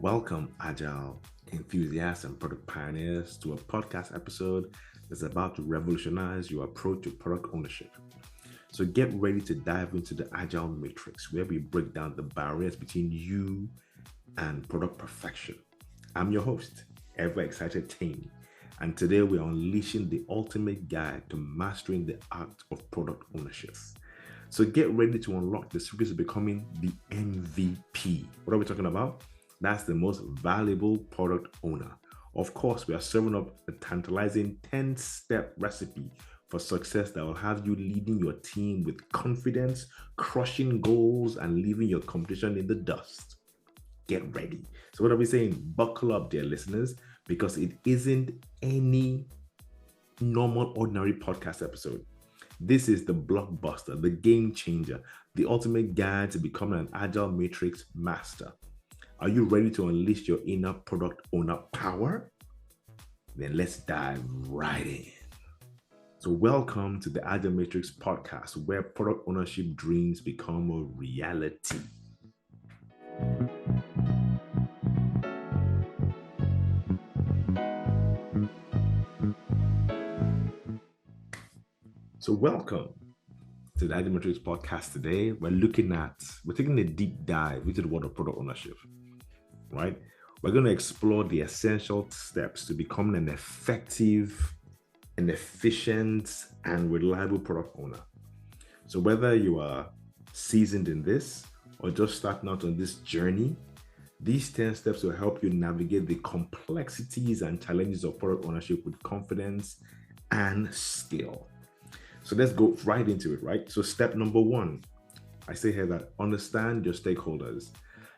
Welcome, Agile enthusiasts and product pioneers, to a podcast episode that's about to revolutionize your approach to product ownership. So get ready to dive into the Agile matrix, where we break down the barriers between you and product perfection. I'm your host, ever excited Tammy, and today we're unleashing the ultimate guide to mastering the art of product ownership. So get ready to unlock the secrets of becoming the MVP. What are we talking about? That's the most valuable product owner. Of course, we are serving up a tantalizing 10-step recipe for success that will have you leading your team with confidence, crushing goals, and leaving your competition in the dust. Get ready. So what are we saying? Buckle up, dear listeners, because it isn't any normal, ordinary podcast episode. This is the blockbuster, the game changer, the ultimate guide to becoming an Agile Matrix master. Are you ready to unleash your inner product owner power? Then let's dive right in. So welcome to the Agile Matrix podcast, where product ownership dreams become a reality. So welcome to the Agile Matrix podcast today. We're taking a deep dive into the world of product ownership. Right? We're going to explore the essential steps to becoming an effective, an efficient, and reliable product owner. So whether you are seasoned in this or just starting out on this journey, these 10 steps will help you navigate the complexities and challenges of product ownership with confidence and skill. So let's go right into it, right? So step number 1, I say here that understand your stakeholders.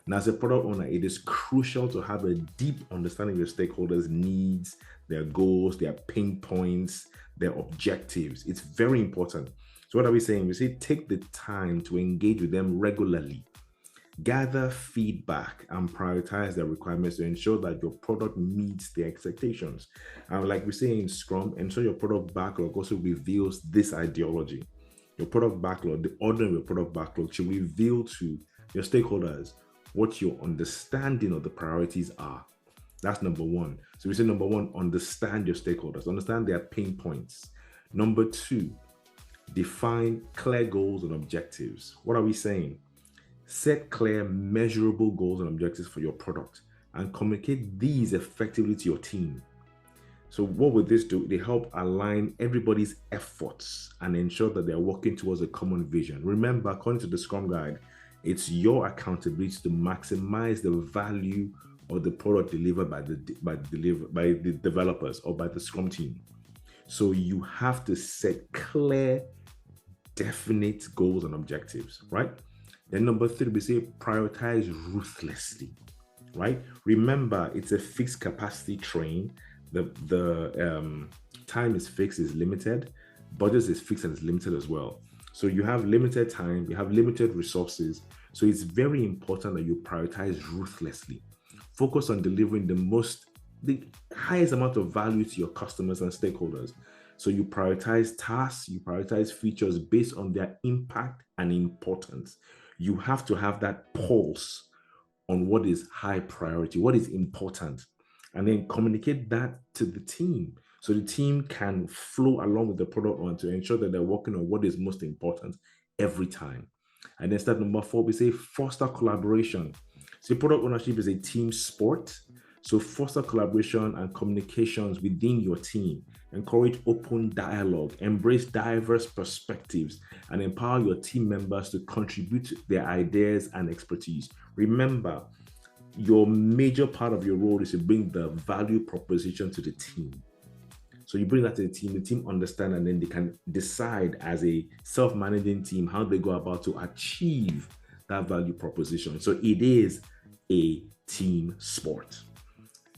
Now, as a product owner, it is crucial to have a deep understanding of your stakeholders' needs, their goals, their pain points, their objectives. It's very important. So what are we saying? We say take the time to engage with them regularly. Gather feedback and prioritize their requirements to ensure that your product meets their expectations. And like we say in Scrum, ensure your product backlog also reveals this ideology. Your product backlog, the order of your product backlog should reveal to your stakeholders what your understanding of the priorities are. That's number 1. So we say number 1, understand your stakeholders, understand their pain points. Number 2, define clear goals and objectives. What are we saying? Set clear, measurable goals and objectives for your product and communicate these effectively to your team. So what would this do? They help align everybody's efforts and ensure that they're working towards a common vision. Remember, according to the Scrum Guide, it's your accountability to maximize the value of the product delivered by the developers or by the Scrum team. So you have to set clear, definite goals and objectives, right? Then number 3, we say prioritize ruthlessly, right? Remember, it's a fixed capacity train. The time is fixed, is limited. Budget is fixed and is limited as well. So you have limited time, you have limited resources. So it's very important that you prioritize ruthlessly. Focus on delivering the highest amount of value to your customers and stakeholders. So you prioritize tasks, you prioritize features based on their impact and importance. You have to have that pulse on what is high priority, what is important, and then communicate that to the team. So the team can flow along with the product owner to ensure that they're working on what is most important every time. And then step number 4, we say foster collaboration. So product ownership is a team sport. So foster collaboration and communications within your team. Encourage open dialogue, embrace diverse perspectives, and empower your team members to contribute their ideas and expertise. Remember, your major part of your role is to bring the value proposition to the team. So you bring that to the team understand, and then they can decide as a self-managing team how they go about to achieve that value proposition. So it is a team sport.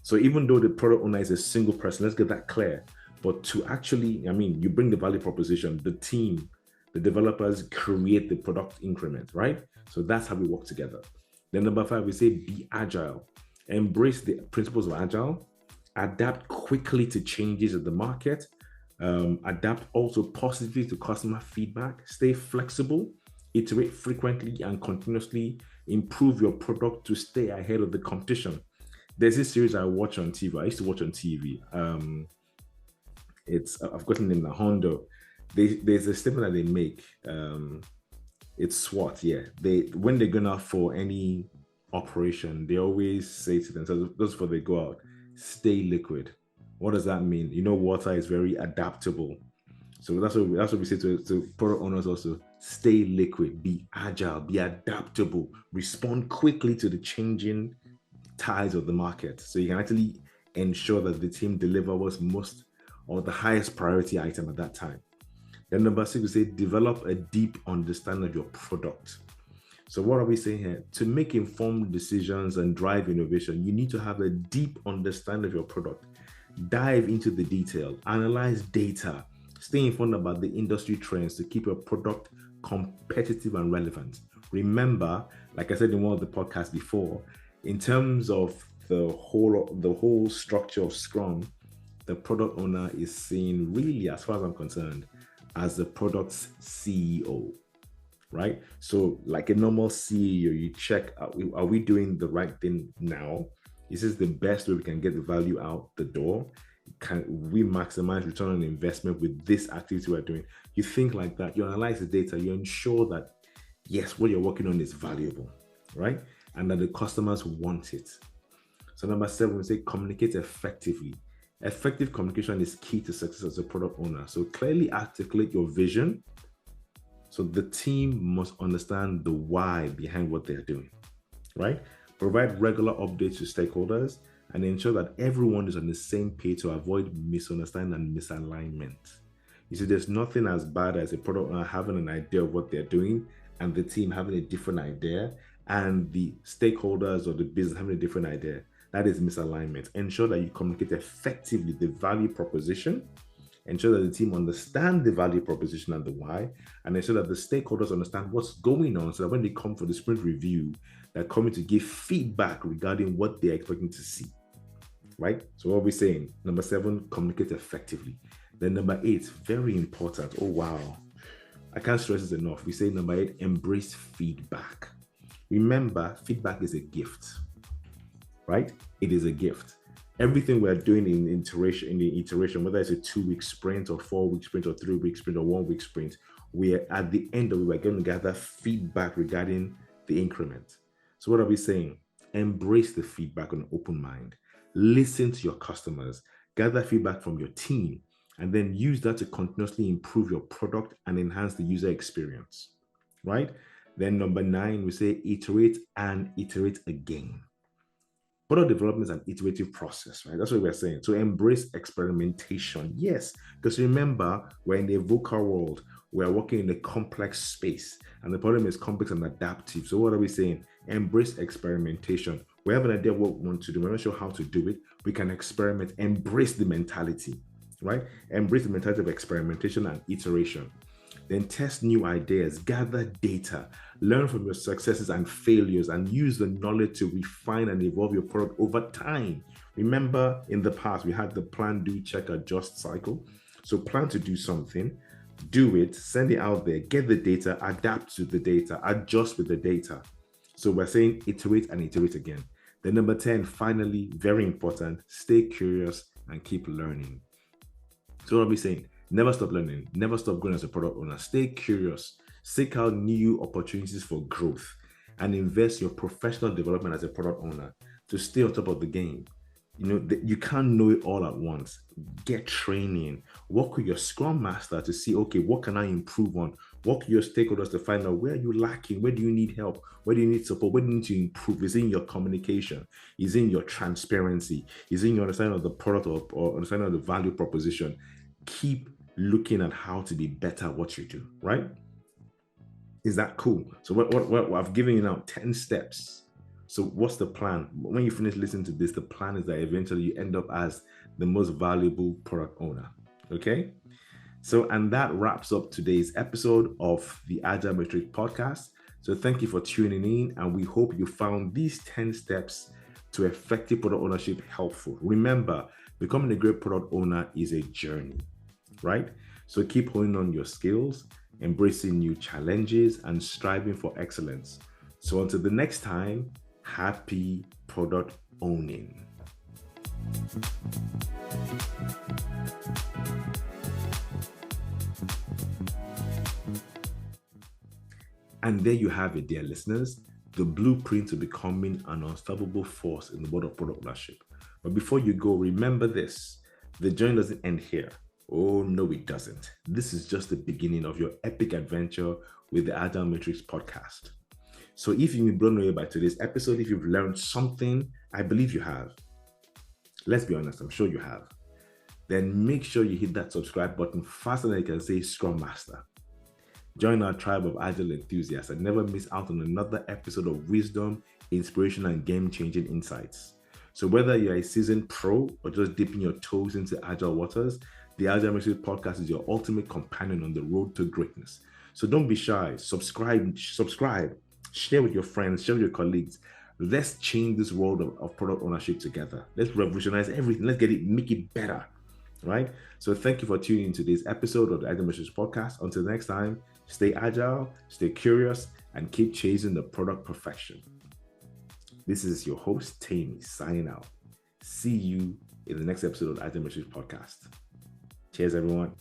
So even though the product owner is a single person, let's get that clear. But to actually, you bring the value proposition, the team, the developers create the product increment, right? So that's how we work together. Then number 5, we say be agile. Embrace the principles of agile. Adapt quickly to changes in the market. Adapt also positively to customer feedback. Stay flexible. Iterate frequently and continuously. Improve your product to stay ahead of the competition. There's this series I watch on TV. I used to watch on TV. I've gotten in the Hondo. There's a statement that they make. It's SWOT. Yeah. When they're going out for any operation, they always say to themselves, just before they go out, stay liquid. What does that mean? Water is very adaptable. So that's what we say to product owners also. Stay liquid, be agile, be adaptable, respond quickly to the changing tides of the market. So you can actually ensure that the team deliver what's most or the highest priority item at that time. Then number 6, we say develop a deep understanding of your product. So what are we saying here? To make informed decisions and drive innovation, you need to have a deep understanding of your product. Dive into the detail, analyze data, stay informed about the industry trends to keep your product competitive and relevant. Remember, like I said in one of the podcasts before, in terms of the whole structure of Scrum, the product owner is seen really, as far as I'm concerned, as the product's CEO, right? So like a normal CEO, you check, are we doing the right thing now? Is this the best way we can get the value out the door? Can we maximize return on investment with this activity we're doing? You think like that, you analyze the data, you ensure that, yes, what you're working on is valuable, right? And that the customers want it. So number 7, we say communicate effectively. Effective communication is key to success as a product owner. So clearly articulate your vision. So the team must understand the why behind what they're doing, right? Provide regular updates to stakeholders and ensure that everyone is on the same page to avoid misunderstanding and misalignment. You see, there's nothing as bad as a product owner having an idea of what they're doing and the team having a different idea and the stakeholders or the business having a different idea. That is misalignment. Ensure that you communicate effectively the value proposition. Ensure that the team understand the value proposition and the why, and ensure that the stakeholders understand what's going on so that when they come for the sprint review, they're coming to give feedback regarding what they're expecting to see, right? So what we're saying, number 7, communicate effectively. Then number 8, very important. Oh, wow. I can't stress this enough. We say number 8, embrace feedback. Remember, feedback is a gift, right? It is a gift. Everything we're doing in the iteration, whether it's a 2-week sprint or 4-week sprint or 3-week sprint or 1-week sprint, we're at the end of it, we're going to gather feedback regarding the increment. So what are we saying? Embrace the feedback on an open mind. Listen to your customers, gather feedback from your team, and then use that to continuously improve your product and enhance the user experience, right? Then number 9, we say iterate and iterate again. Product development is an iterative process, right? That's what we're saying. So embrace experimentation. Yes, because remember, we're in a VUCA world. We're working in a complex space, and the problem is complex and adaptive. So what are we saying? Embrace experimentation. We have an idea of what we want to do. We're not sure how to do it. We can experiment. Embrace the mentality, right? Embrace the mentality of experimentation and iteration. Then test new ideas, gather data, learn from your successes and failures, and use the knowledge to refine and evolve your product over time. Remember, in the past, we had the plan, do, check, adjust cycle. So plan to do something, do it, send it out there, get the data, adapt to the data, adjust with the data. So we're saying iterate and iterate again. Then number 10, finally, very important, stay curious and keep learning. So what are we saying? Never stop learning, never stop growing as a product owner. Stay curious, seek out new opportunities for growth, and invest your professional development as a product owner to stay on top of the game. You can't know it all at once. Get training, work with your Scrum Master to see, okay, what can I improve on? Work with your stakeholders to find out where you're lacking, where do you need help, where do you need support, where do you need to improve? Is it in your communication? Is it in your transparency? Is it in your understanding of the product or understanding of the value proposition? Keep looking at how to be better at what you do, right? Is that cool? So what I've given you now 10 steps. So what's the plan? When you finish listening to this, the plan is that eventually you end up as the most valuable product owner, okay? So, and that wraps up today's episode of the Agile Matrix podcast. So thank you for tuning in, and we hope you found these 10 steps to effective product ownership helpful. Remember, becoming a great product owner is a journey, right? So keep honing on your skills, embracing new challenges, and striving for excellence. So until the next time, happy product owning. And there you have it, dear listeners, the blueprint to becoming an unstoppable force in the world of product ownership. But before you go, remember this: the journey doesn't end here. Oh, no, it doesn't. This is just the beginning of your epic adventure with the Agile Matrix podcast. So if you've been blown away by today's episode, if you've learned something, I believe you have. Let's be honest, I'm sure you have. Then make sure you hit that subscribe button faster than you can say Scrum Master. Join our tribe of Agile enthusiasts and never miss out on another episode of wisdom, inspiration, and game-changing insights. So whether you're a seasoned pro or just dipping your toes into Agile waters, the Agile Matrix podcast is your ultimate companion on the road to greatness. So don't be shy. Subscribe, share with your friends, share with your colleagues. Let's change this world of product ownership together. Let's revolutionize everything. Let's make it better, right? So thank you for tuning in to today's episode of the Agile Matrix podcast. Until next time, stay agile, stay curious, and keep chasing the product perfection. This is your host, Tammy, signing out. See you in the next episode of the Agile Matrix podcast. Cheers, everyone.